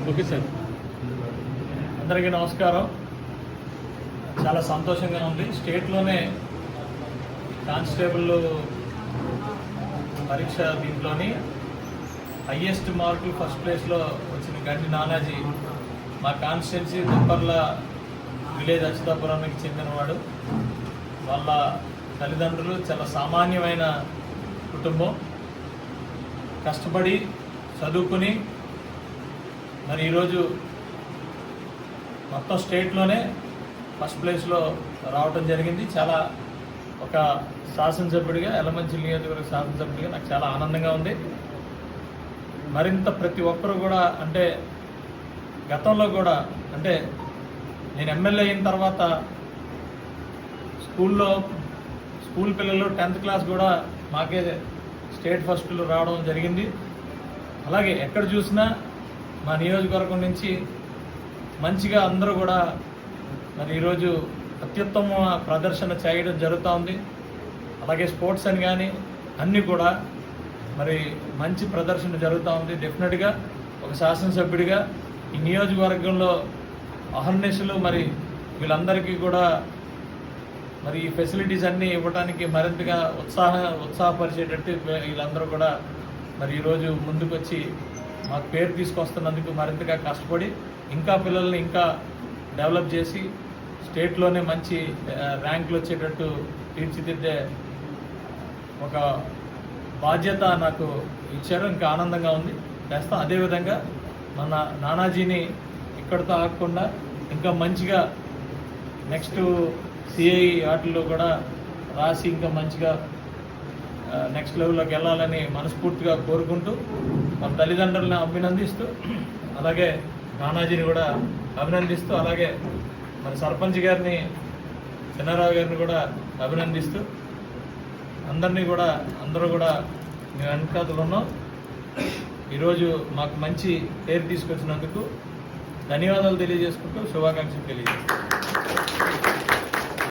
Okay sir. అందరికీ నమస్కారం. చాలా సంతోషంగా ఉంది. స్టేట్లోనే కానిస్టేబుల్ పరీక్ష దీంట్లోని హయ్యెస్ట్ మార్కులు ఫస్ట్ ప్లేస్లో వచ్చిన గండి నానాజీ మా కాన్స్టిట్యున్సీ దుప్పర్ల విలేజ్ అచ్యుతాపురానికి చెందినవాడు. వాళ్ళ తల్లిదండ్రులు చాలా సామాన్యమైన కుటుంబం. కష్టపడి చదువుకుని మరి ఈరోజు మొత్తం స్టేట్లోనే ఫస్ట్ ప్లేస్లో రావటం జరిగింది. చాలా ఒక శాసనసభ్యుడిగా, ఎలమంచిలి నియోజకవర్గ శాసనసభ్యుడిగా నాకు చాలా ఆనందంగా ఉంది. మరింత ప్రతి ఒక్కరు కూడా అంటే గతంలో కూడా అంటే నేను ఎమ్మెల్యే అయిన తర్వాత స్కూల్ పిల్లలు 10th క్లాస్ కూడా మాకే స్టేట్ ఫస్ట్లో రావడం జరిగింది. అలాగే ఎక్కడ చూసినా మా నియోజకవర్గం నుంచి మంచిగా అందరూ కూడా మరి ఈరోజు అత్యుత్తమ ప్రదర్శన చేయడం జరుగుతూ ఉంది. అలాగే స్పోర్ట్స్ అని కానీ అన్నీ కూడా మరి మంచి ప్రదర్శన జరుగుతూ ఉంది. డెఫినెట్గా ఒక శాసనసభ్యుడిగా ఈ నియోజకవర్గంలో అహర్నిశలు మరి వీళ్ళందరికీ కూడా మరి ఈ ఫెసిలిటీస్ అన్నీ ఇవ్వడానికి మరింతగా ఉత్సాహపరిచేటట్టు వీళ్ళందరూ కూడా మరి ఈరోజు ముందుకు వచ్చి మాకు పేరు తీసుకొస్తున్నందుకు మరింతగా కష్టపడి ఇంకా పిల్లల్ని ఇంకా డెవలప్ చేసి స్టేట్లోనే మంచి ర్యాంకులు వచ్చేటట్టు తీర్చిదిద్దే ఒక బాధ్యత నాకు ఇచ్చారు. ఇంకా ఆనందంగా ఉంది. చేస్తాం. అదేవిధంగా మన నానాజీని ఇక్కడితో ఆగకుండా ఇంకా మంచిగా నెక్స్ట్ సిఐ వాటిల్లో కూడా రాసి ఇంకా మంచిగా నెక్స్ట్ లెవెల్లోకి వెళ్ళాలని మనస్ఫూర్తిగా కోరుకుంటూ మన తల్లిదండ్రులను అభినందిస్తూ అలాగే నానాజీని కూడా అభినందిస్తూ అలాగే మన సర్పంచ్ గారిని చిన్నారావు గారిని కూడా అభినందిస్తూ అందరూ కూడా మేము వెనకాతలు ఉన్నాం. ఈరోజు మాకు మంచి పేరు తీసుకొచ్చినందుకు ధన్యవాదాలు తెలియజేసుకుంటూ శుభాకాంక్షలు తెలియజేస్తాం.